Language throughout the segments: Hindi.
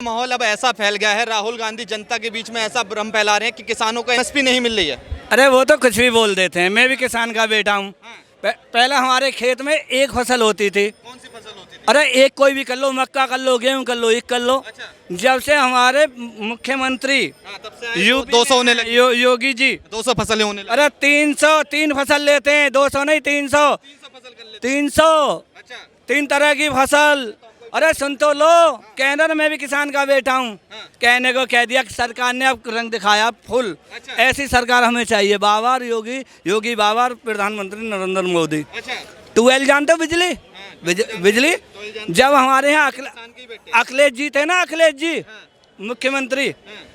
माहौल अब ऐसा फैल गया है, राहुल गांधी जनता के बीच में ऐसा भ्रम फैला रहे हैं कि किसानों को एमएसपी नहीं मिल रही है। अरे वो तो कुछ भी बोल देते हैं। मैं भी किसान का बेटा हूँ। पहले हमारे खेत में एक फसल होती थी। कौन सी फसल होती थी? अरे एक कोई भी कर लो, मक्का कर लो, गेहूँ कर लो, एक कर लो। अच्छा। जब से हमारे मुख्यमंत्री तब से 200 होने लगे। योगी जी 200 फसलें होने लगी। अरे 303 फसल लेते हैं, 200 नहीं 300। 300 फसल कर लेते 300 हैं। अच्छा। 3 तरह की फसल। अरे सुन तो लो, कहना ना मैं भी किसान का बेटा हूँ। कहने को कह दिया कि सरकार ने अब रंग दिखाया फुल। अच्छा। ऐसी सरकार हमें चाहिए। बाबा और योगी बाबा और प्रधानमंत्री नरेंद्र मोदी। अच्छा। ट्यूबवेल जानते हो? बिजली बिजली जब हमारे यहाँ अखिलेश जी थे ना, अखिलेश जी मुख्यमंत्री,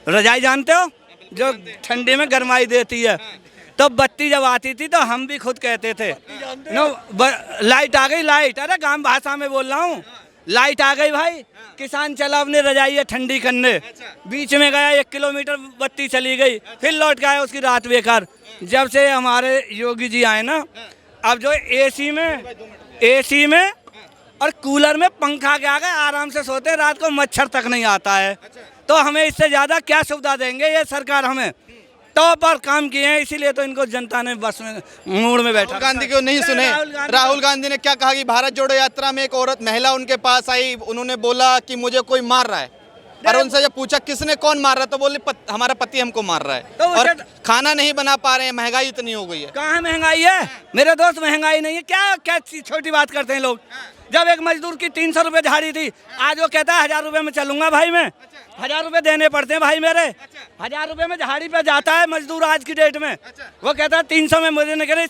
रजाई जानते हो जो ठंडी में गरमाई देती है, तो बत्ती जब आती थी तो हम भी खुद कहते थे नो लाइट आ गई, लाइट। अरे गांव भाषा में बोल रहा हूँ, लाइट आ गई भाई। किसान चला अपने रजाई है ठंडी करने, बीच में गया 1 किलोमीटर बत्ती चली गई, फिर लौट गया, उसकी रात बेकार। जब से हमारे योगी जी आए ना, अब जो एसी में और कूलर में पंखा के आगे आराम से सोते हैं, रात को मच्छर तक नहीं आता है। तो हमें इससे ज़्यादा क्या सुविधा देंगे ये सरकार? हमें टॉप पर काम किए हैं, इसीलिए तो इनको जनता ने बस में मूड में बैठा। राहुल गांधी को नहीं सुने। राहुल गांधी ने क्या कहा कि भारत जोड़ो यात्रा में एक औरत महिला उनके पास आई, उन्होंने बोला कि मुझे कोई मार रहा है, और उनसे जब पूछा किसने कौन मार रहा है, तो बोले हमारा पति हमको मार रहा है। तो और खाना नहीं बना पा रहे हैं, महंगाई इतनी हो गई है। कहाँ महंगाई है मेरे दोस्त? महंगाई नहीं है। क्या क्या छोटी बात करते हैं लोग। जब एक मजदूर की 300 रुपये दिहाड़ी थी, आज वो कहता है 1000 रुपये में चलूंगा भाई। मैं 1000 रुपये देने पड़ते हैं भाई मेरे। 1000 रुपये में दिहाड़ी पे जाता है मजदूर आज की डेट में। वो कहता है 300 में मुझे नहीं करे,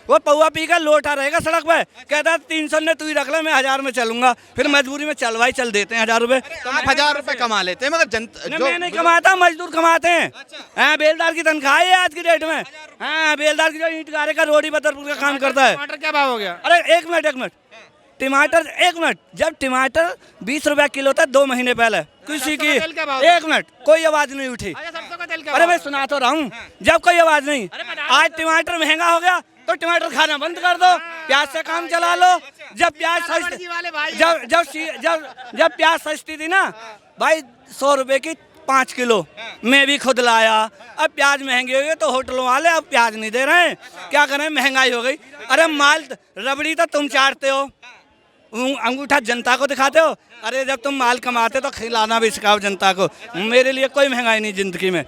वो पौवा पी कर लोटा रहेगा सड़क पे, कहता है 300 ने तू ही रख ले, मैं 1000 में चलूंगा। फिर मजबूरी में चल भाई, चल देते हैं 1000 रुपये। आप 1000 रुपये कमा लेते हैं, मगर मैं नहीं कमाता, मजदूर कमाते हैं। हाँ, बेलदार की तनख्वाह है आज की डेट में। हाँ, बेलदार की जो ईंट गारे का रोडी बदरपुर का काम करता है। टमाटर क्या भाव हो गया? अरे एक मिनट टमाटर, एक मिनट। जब टमाटर 20 रुपया किलो था 2 महीने पहले, किसी की, एक मिनट, कोई आवाज नहीं उठी। अरे मैं सुना तो रहा हूँ, जब कोई आवाज नहीं। आज टमाटर महंगा हो गया तो टमाटर खाना बंद कर दो, प्याज से काम चला लो। जब प्याज जब प्याज सस्ती थी ना भाई, 100 रुपए की 5 किलो मैं भी खुद लाया। अब प्याज महंगे हो गए तो होटलों वाले अब प्याज नहीं दे रहे हैं, क्या करें, महंगाई हो गई। अरे माल रबड़ी तो तुम चाटते हो, अंगूठा जनता को दिखाते हो। अरे जब तुम माल कमाते तो खिलाना भी सिखाओ जनता को। मेरे लिए कोई महंगाई नहीं जिंदगी में।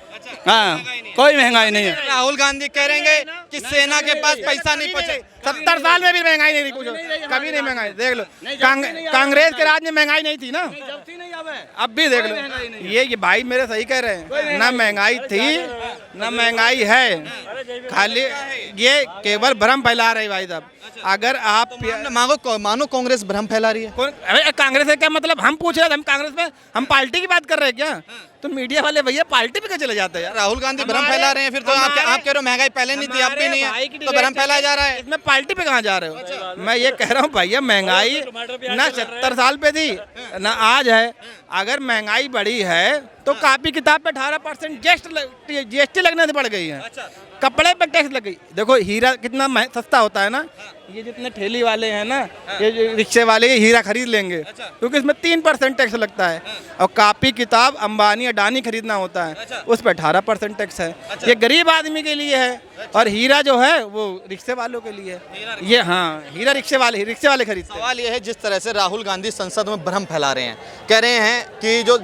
हाँ, कोई महंगाई नहीं है। राहुल गांधी कहेंगे कि सेना के पास पैसा नहीं पहुंचे। 70 साल में भी महंगाई नहीं पूछो, कभी नहीं महंगाई। देख लो, कांग्रेस के राज में महंगाई नहीं थी ना, अब भी देख लो। ये भाई मेरे सही कह रहे हैं, ना महंगाई थी ना महंगाई है, खाली ये केवल भ्रम फैला रहे भाई साहब। अगर आप मानो कांग्रेस भ्रम फैला रही है। अरे कांग्रेस से क्या मतलब? हम पूछ रहे थे, हम कांग्रेस में, हम पार्टी की बात कर रहे हैं क्या? तो मीडिया वाले भैया पार्टी पे क्या चले जाते हैं यार? राहुल गांधी भ्रम फैला रहे हैं, फिर तो आप कह रहे हो महंगाई पहले नहीं थी, अब भी नहीं है, तो भ्रम फैलाया जा रहा है। इसमें पार्टी पे कहाँ जा रहे हो? मैं ये कह रहा हूँ भैया, महंगाई ना 70 साल पे थी ना आज है। अगर महंगाई बढ़ी है तो कॉपी किताब पे 18% जीएसटी लगने से बढ़ गई है। कपड़े पे टैक्स लग गई। देखो हीरा कितना सस्ता होता है ना, ये जितने ठेली वाले हैं ना, ये रिक्शे वाले, ये हीरा खरीद लेंगे क्योंकि इसमें 3% टैक्स लगता है। और कॉपी किताब अंबानी अडानी खरीदना होता है, उस पर 18% टैक्स है। ये गरीब आदमी के लिए है, और हीरा जो है वो रिक्शे वालों के लिए है। ये हाँ, हीरा रिक्शे वाले खरीदते हैं। सवाल ये है, जिस तरह से राहुल गांधी संसद में भ्रम फैला रहे हैं, कह रहे हैं कि जो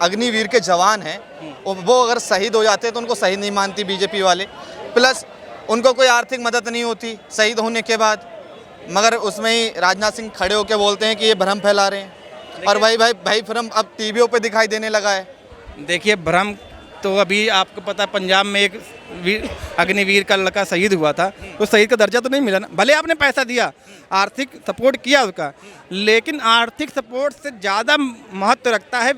अग्निवीर के जवान हैं वो अगर शहीद हो जाते हैं तो उनको शहीद नहीं मानती बीजेपी वाले, प्लस उनको कोई आर्थिक मदद नहीं होती शहीद होने के बाद, मगर उसमें ही राजनाथ सिंह खड़े होकर बोलते हैं कि ये भ्रम फैला रहे हैं। और भाई भ्रम अब टीवियों पे दिखाई देने लगा है। देखिए, भ्रम तो अभी आपको पता, पंजाब में एक अग्निवीर का लड़का शहीद हुआ था, तो शहीद का दर्जा तो नहीं मिला ना। भले आपने पैसा दिया, आर्थिक सपोर्ट किया उसका, लेकिन आर्थिक सपोर्ट से ज़्यादा महत्व रखता है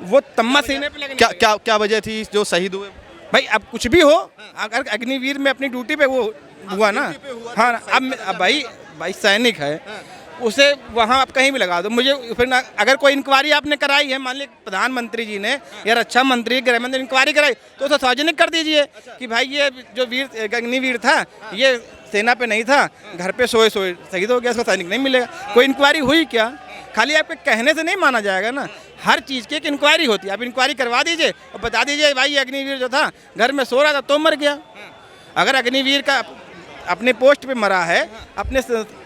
वो तम्मा सीने पे लगने। क्या वजह थी जो शहीद हुए? भाई अब कुछ भी हो, अगर अग्निवीर में अपनी ड्यूटी पे वो हुआ ना, हाँ, अब भाई सैनिक है, उसे वहाँ आप कहीं भी लगा दो। मुझे फिर अगर कोई इंक्वायरी आपने कराई है, मान ली प्रधानमंत्री जी ने या रक्षा मंत्री, गृह मंत्री इंक्वायरी कराई, तो उसे सार्वजनिक कर दीजिए कि भाई ये जो अग्निवीर था ये सेना पे नहीं था, घर पे सोए शहीद हो गया, इसको सैनिक नहीं मिलेगा। कोई इंक्वायरी हुई क्या? खाली आपके कहने से नहीं माना जाएगा ना, हर चीज़ की एक इंक्वायरी होती है। आप इंक्वायरी करवा दीजिए और बता दीजिए भाई अग्निवीर जो था घर में सो रहा था तो मर गया। अगर अग्निवीर का अपने पोस्ट पे मरा है, अपने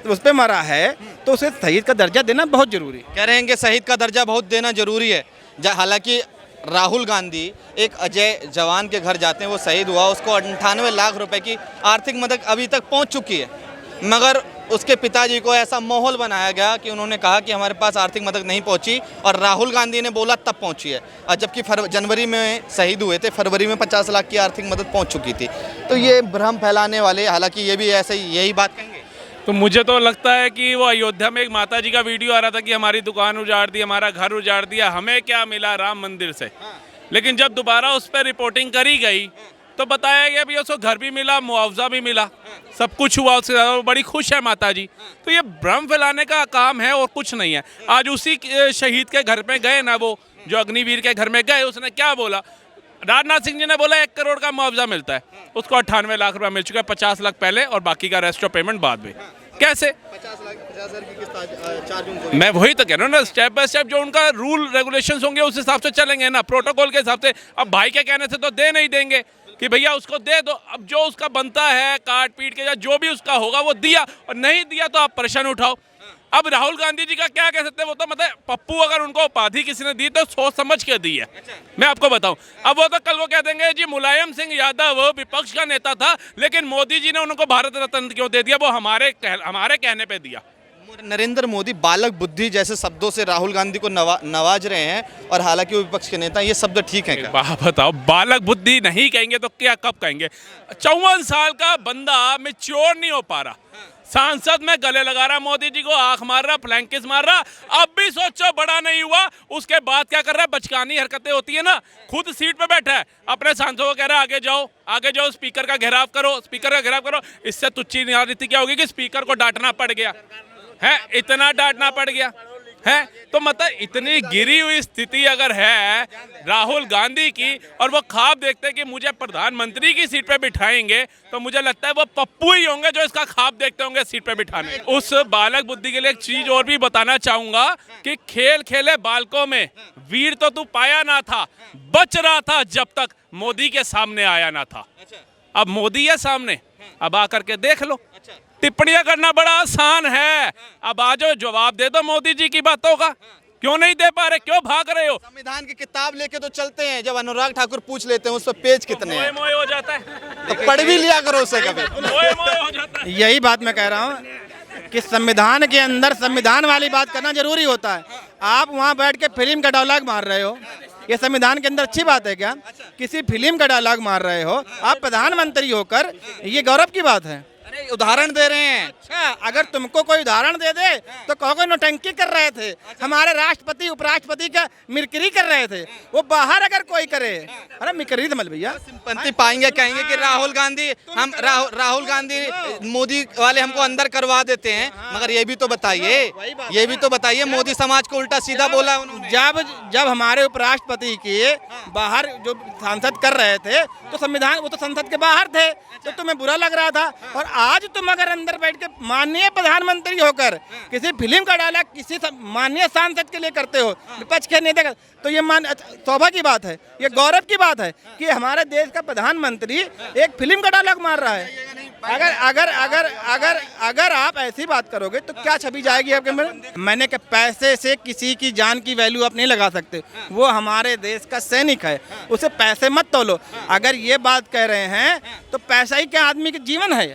उस पे मरा है, तो उसे शहीद का दर्जा देना बहुत जरूरी है। कह रहे हैं कि शहीद का दर्जा बहुत देना जरूरी है। हालांकि राहुल गांधी एक अजय जवान के घर जाते हैं, वो शहीद हुआ, उसको 98 लाख रुपए की आर्थिक मदद अभी तक पहुंच चुकी है, मगर उसके पिताजी को ऐसा माहौल बनाया गया कि उन्होंने कहा कि हमारे पास आर्थिक मदद नहीं पहुंची, और राहुल गांधी ने बोला तब पहुंची है, और जबकि जनवरी में शहीद हुए थे, फरवरी में 50 लाख की आर्थिक मदद पहुंच चुकी थी। तो ये भ्रम फैलाने वाले, हालांकि ये भी ऐसे ही यही बात कहेंगे। तो मुझे तो लगता है कि वो अयोध्या में एक माता जी का वीडियो आ रहा था कि हमारी दुकान उजाड़ दी, हमारा घर उजाड़ दिया, हमें क्या मिला राम मंदिर से। लेकिन जब दोबारा उस पर रिपोर्टिंग करी गई तो बताया गया भी उसको घर भी मिला, मुआवजा भी मिला, सब कुछ हुआ, उससे ज़्यादा बड़ी खुश है माता जी। तो ये भ्रम फैलाने का काम है और कुछ नहीं है। आज उसी शहीद के घर में गए ना, वो जो अग्निवीर के घर में गए, उसने क्या बोला, राजनाथ सिंह जी ने बोला 1 करोड़ का मुआवजा मिलता है, उसको 98 लाख रुपया मिल चुका है, 50 लाख पहले और बाकी का रेस्ट ऑफ पेमेंट बाद में। कैसे 50,000 की किस्त 4 जून को? मैं वही तो कह रहा हूँ ना, स्टेप बाय स्टेप जो उनका रूल रेगुलेशंस होंगे उस हिसाब से चलेंगे ना, प्रोटोकॉल के हिसाब से। अब भाई के कहने से तो दे नहीं देंगे कि भैया उसको दे दो, अब जो उसका बनता है काट पीट के या जो भी उसका होगा वो दिया, और नहीं दिया तो आप परेशान उठाओ। अब राहुल गांधी जी का क्या कह सकते हैं, वो तो मतलब पप्पू अगर उनको उपाधि किसी ने दी तो सोच समझ के दी है। मैं आपको बताऊं, अब वो तो कल वो कह देंगे जी मुलायम सिंह यादव विपक्ष का नेता था लेकिन मोदी जी ने उनको भारत रत्न क्यों दे दिया, वो हमारे कहने पे दिया। नरेंद्र मोदी बालक बुद्धि जैसे शब्दों से राहुल गांधी को नवाज रहे हैं, और हालांकि वो विपक्ष के नेता, ये शब्द ठीक है क्या? बताओ, बालक बुद्धि नहीं कहेंगे तो क्या कब कहेंगे? 54 साल का बंदा मैच्योर नहीं हो पा रहा, सांसद में गले लगा रहा मोदी जी को, आंख मार रहा, फ्लैंकिस मार रहा। अब भी सोचो बड़ा नहीं हुआ, उसके बाद क्या कर रहा है? बचकानी हरकतें होती है ना, खुद सीट पे बैठा है, अपने सांसदों को कह रहा है आगे जाओ आगे जाओ, स्पीकर का घेराव करो, स्पीकर का घेराव करो। इससे तुच्छी नीति क्या होगी कि स्पीकर को डांटना पड़ गया है, इतना डांटना पड़ गया है। तो मतलब इतनी गिरी हुई स्थिति अगर है राहुल गांधी की, और वो ख्वाब देखते हैं कि मुझे प्रधानमंत्री की सीट पे बिठाएंगे, तो मुझे लगता है वो पप्पू ही होंगे जो इसका ख्वाब देखते होंगे सीट पे बिठाने। उस बालक बुद्धि के लिए एक चीज और भी बताना चाहूंगा कि खेल खेले बालकों में वीर तो तू पाया ना था, बच रहा था जब तक मोदी के सामने आया ना था। अब मोदी है सामने, अब आकर के देख लो। टिप्पणियां करना बड़ा आसान है, अब आ जाओ जवाब दे दो मोदी जी की बातों का। क्यों नहीं दे पा रहे, क्यों भाग रहे हो? संविधान की किताब लेके तो चलते हैं, जब अनुराग ठाकुर पूछ लेते हैं उस पर पेज कितने हैं, मोए हो जाता है, तो पढ़ भी लिया करो उसे कभी। मोए हो जाता है। यही बात मैं कह रहा हूँ कि संविधान के अंदर संविधान वाली बात करना जरूरी होता है। आप वहाँ बैठ के फिल्म का डायलॉग मार रहे हो, ये संविधान के अंदर अच्छी बात है क्या? किसी फिल्म का डायलॉग मार रहे हो आप प्रधानमंत्री होकर, ये गौरव की बात है। अरे उदाहरण दे रहे हैं। अच्छा, अगर तुमको कोई उदाहरण दे दे तो कहोगे नौटंकी कर रहे थे, हमारे राष्ट्रपति उपराष्ट्रपति का मिरकरी कर रहे थे। वो बाहर अगर कोई करे, अरे मिरकरी तो मत भैया, सिंपैथी पाएंगे, कहेंगे कि राहुल गांधी मोदी वाले हमको अंदर करवा देते हैं। मगर ये भी तो बताइए, मोदी समाज को उल्टा सीधा बोला उन्होंने। जब हमारे उपराष्ट्रपति के बाहर जो सांसद कर रहे थे तो संविधान, वो तो संसद के बाहर थे, तो तुम्हें बुरा लग रहा था। और आज तुम अगर अंदर बैठ के माननीय प्रधानमंत्री होकर किसी फिल्म का डायलॉग किसी माननीय सांसद के लिए करते हो, विपक्ष के नेता का, तो ये शोभा की बात है, ये गौरव की बात है कि हमारे देश का प्रधानमंत्री एक फिल्म का डायलॉग मार रहा है। अगर अगर अगर अगर अगर आप ऐसी बात करोगे तो क्या छवि जाएगी आपके में? मैंने कहा पैसे से किसी की जान की वैल्यू आप नहीं लगा सकते, वो हमारे देश का सैनिक है, उसे पैसे मत तोलो। अगर ये बात कह रहे हैं तो पैसा ही क्या आदमी का जीवन है?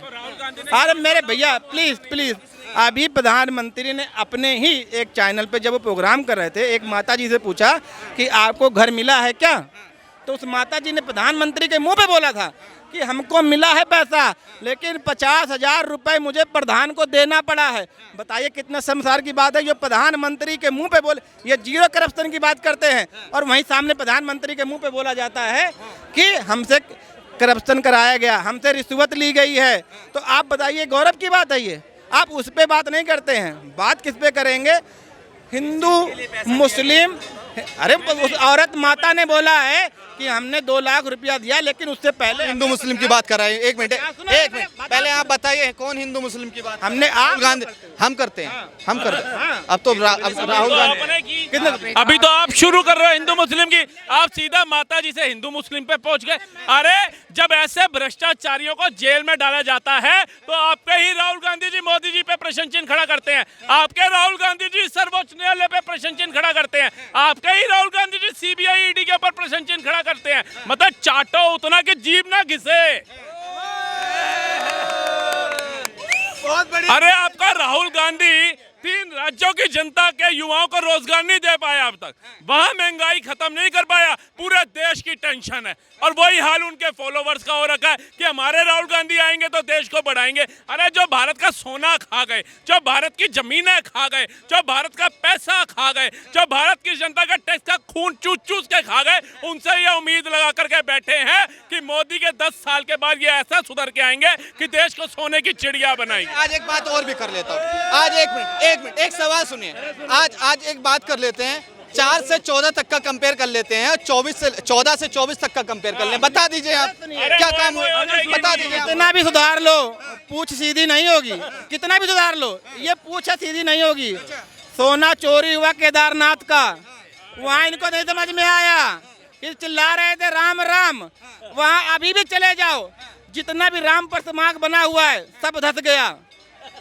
अरे मेरे भैया प्लीज, अभी प्रधानमंत्री ने अपने ही एक चैनल पे जब वो प्रोग्राम कर रहे थे, एक माता जी से पूछा कि आपको घर मिला है क्या, तो उस माता जी ने प्रधानमंत्री के मुंह पे बोला था कि हमको मिला है पैसा, लेकिन 50,000 रुपए मुझे प्रधान को देना पड़ा है। बताइए कितना शर्मसार की बात है, जो प्रधानमंत्री के मुंह पे बोले, ये जीरो करप्शन की बात करते हैं, और वहीं सामने प्रधानमंत्री के मुंह पे बोला जाता है कि हमसे करप्शन कराया गया, हमसे रिश्वत ली गई है। तो आप बताइए गौरव की बात है ये? आप उस पे बात नहीं करते हैं, बात किस पे करेंगे? हिंदू मुस्लिम, अरे उस औरत माता ने बोला है कि हमने 2 लाख रुपया दिया, लेकिन उससे पहले हिंदू मुस्लिम की बात कर रहे हैं। एक मिनट पहले आप बताइए कौन हिंदू मुस्लिम की बात हमने राहुल गांधी हम करते हैं अब तो राहुल गांधी अभी तो आप शुरू कर रहे हो हिंदू मुस्लिम की, आप सीधा माता जी से हिंदू मुस्लिम पे पहुंच गए। अरे जब ऐसे भ्रष्टाचारियों को जेल में डाला जाता है तो आपके ही राहुल गांधी जी मोदी जी पे प्रश्न चिन्ह खड़ा करते हैं, आपके राहुल गांधी जी सर्वोच्च न्यायालय पे प्रश्न चिन्ह खड़ा करते हैं, आपके ही राहुल गांधी जी सीबीआई ईडी के ऊपर प्रश्न चिन्ह खड़ा करते हैं। मतलब चाटो उतना कि जीभ ना घिसे। अरे आपका राहुल गांधी 3 राज्यों की जनता के युवाओं को रोजगार नहीं दे पाया अब तक, वहां महंगाई खत्म नहीं कर पाया, पूरे देश की टेंशन है। और वही हाल उनके फॉलोवर्स का हो रखा है कि हमारे राहुल गांधी आएंगे तो देश को बढ़ाएंगे। अरे जो भारत का सोना खा गए, जो भारत की जमीनें खा गए, जो भारत का पैसा खा गए, जो भारत की जनता का टैक्स का खून चूस चूस के खा गए, उनसे ये उम्मीद लगा करके बैठे हैं कि मोदी के 10 साल के बाद ये ऐसा सुधर के आएंगे कि देश को सोने की चिड़िया बनाएंगे। आज एक बात और भी कर लेता हूँ। आज एक मिनट एक सवाल सुनिए। आज एक बात कर लेते हैं, 4 से 14 तक का कंपेयर कर लेते हैं, 14 से 24 तक का कंपेयर कर लें। बता दीजिए आप क्या काम हुआ, बता दीजिए। कितना भी सुधार लो, पूछ सीधी नहीं होगी। कितना भी सुधार लो, ये पूछ सीधी नहीं होगी। सोना चोरी हुआ केदारनाथ का, वहाँ इनको नहीं समझ में आया, फिर चिल्ला रहे थे राम राम। वहाँ अभी भी चले जाओ, जितना भी राम पर मार्ग बना हुआ है सब धस गया,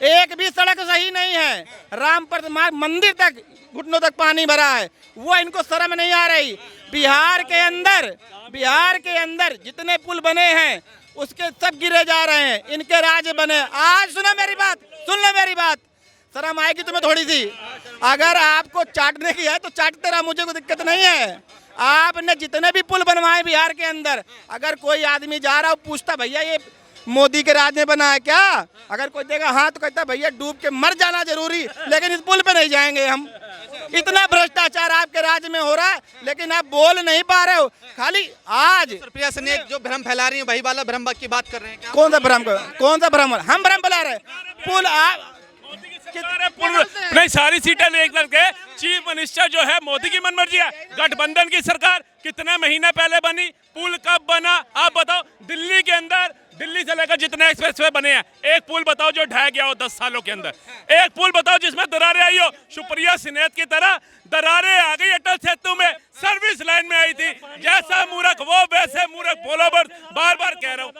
एक भी सड़क सही नहीं है। राम पर मार्ग मंदिर तक घुटनों तक पानी भरा है, वो इनको शर्म नहीं आ रही। बिहार के अंदर जितने पुल बने हैं उसके सब गिरे जा रहे हैं, इनके राज्य बने। आज सुन लो मेरी बात, शर्म आएगी तुम्हें थोड़ी सी। अगर आपको चाटने की है तो चाटते रहो, मुझे कोई दिक्कत नहीं है। आपने जितने भी पुल बनवाए बिहार के अंदर, अगर कोई आदमी जा रहा हो पूछता भैया ये मोदी के राज में बना है क्या, अगर कोई देगा हाँ तो कहता भैया डूब के मर जाना जरूरी, लेकिन इस पुल पे नहीं जाएंगे हम। इतना भ्रष्टाचार आपके राज्य में हो रहा है, लेकिन आप बोल नहीं पा रहे हो। खाली आज प्रिया सिन्हा जो भ्रम फैला रही है वही वाला भ्रम की बात कर रहे हैं क्या? कौन सा भ्रम हम भ्रम फैला रहे? पुल आप नहीं, सारी सीटें लेकर के चीफ मिनिस्टर जो है मोदी की मनमर्जी है। गठबंधन की सरकार कितने महीने पहले बनी, पुल कब बना आप बताओ? दिल्ली के अंदर, दिल्ली से लेकर जितने एक्सप्रेसवे बने हैं, एक पुल बताओ जो ढह गया हो 10 सालों के अंदर, एक पुल बताओ जिसमें दरारें आई हो। सुप्रिया सिन्हैत की तरह दरारें आ गई अटल सेतु में, सर्विस लाइन में आई थी। जैसा मूर्ख वो वैसे मूर्ख, फॉलोवर्स बार बार कह रहा हूँ।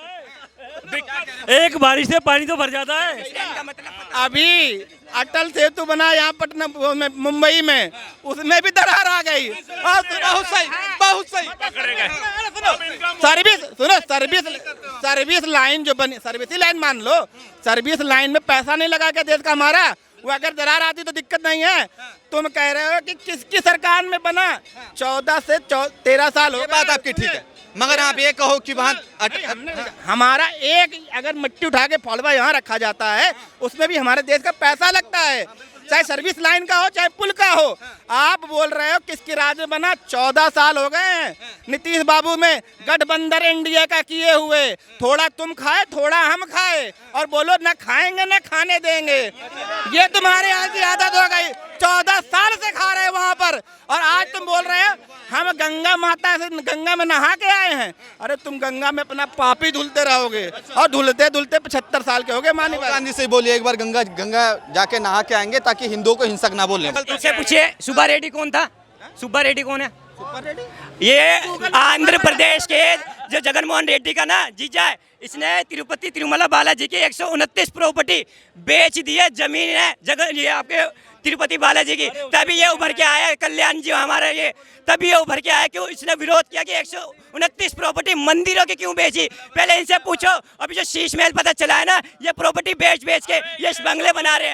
एक बारिश से पानी तो भर जाता है। अभी अटल सेतु बना यहाँ पटना मुंबई में, उसमें भी दरार आ गई। बहुत सही सर्विस लाइन जो बनी, सर्विस लाइन मान लो, सर्विस लाइन में पैसा नहीं लगा क्या देश का हमारा? वो अगर दरार आती तो दिक्कत नहीं है। तुम कह रहे हो कि किसकी सरकार में बना, 14 से 13 साल हो। बात आपकी ठीक है, मगर आप ये कहो कि वहाँ हमारा एक अगर मिट्टी उठा के फलवा यहाँ रखा जाता है, उसमें भी हमारे देश का पैसा लगता है, चाहे सर्विस लाइन का हो चाहे पुल का हो। आप बोल रहे हो किसके राज में बना? 14 साल हो गए हैं नीतीश बाबू में, गठबंधन एनडीए का किए हुए। थोड़ा तुम खाए थोड़ा हम खाए, और बोलो ना खाएंगे ना खाने देंगे। ये तुम्हारे यहाँ की आदत हो गई, 14 साल से खा रहे हैं वहाँ पर, और आज तुम बोल रहे हो हम गंगा माता से गंगा में नहा के आए हैं। अरे तुम गंगा में अपना पापी धुलते रहोगे, और धुलते धुलते 75 साल के हो गए। मानी गांधी से बोलिए एक बार गंगा जाके नहा के आएंगे ताकि हिंदुओं को हिंसक ना बोले। पूछिए सुब्बा रेड्डी कौन था? सुब्बा रेड्डी कौन है? ये आंध्र प्रदेश के जो जगनमोहन रेड्डी का ना जीजा है, इसने तिरुपति तिरुमला बालाजी की 129 प्रॉपर्टी बेच दी है, जमीन है जगह ये आपके तिरुपति बालाजी की। तभी ये उभर के आया कल्याण जी हमारा, ये तभी ये उभर के आया कि इसने विरोध किया कि 129 प्रॉपर्टी मंदिरों की क्यों बेची। पहले इनसे पूछो, अभी जो शीश महल पता चला है ना, ये प्रॉपर्टी बेच के यश बंगले बना रहे हैं।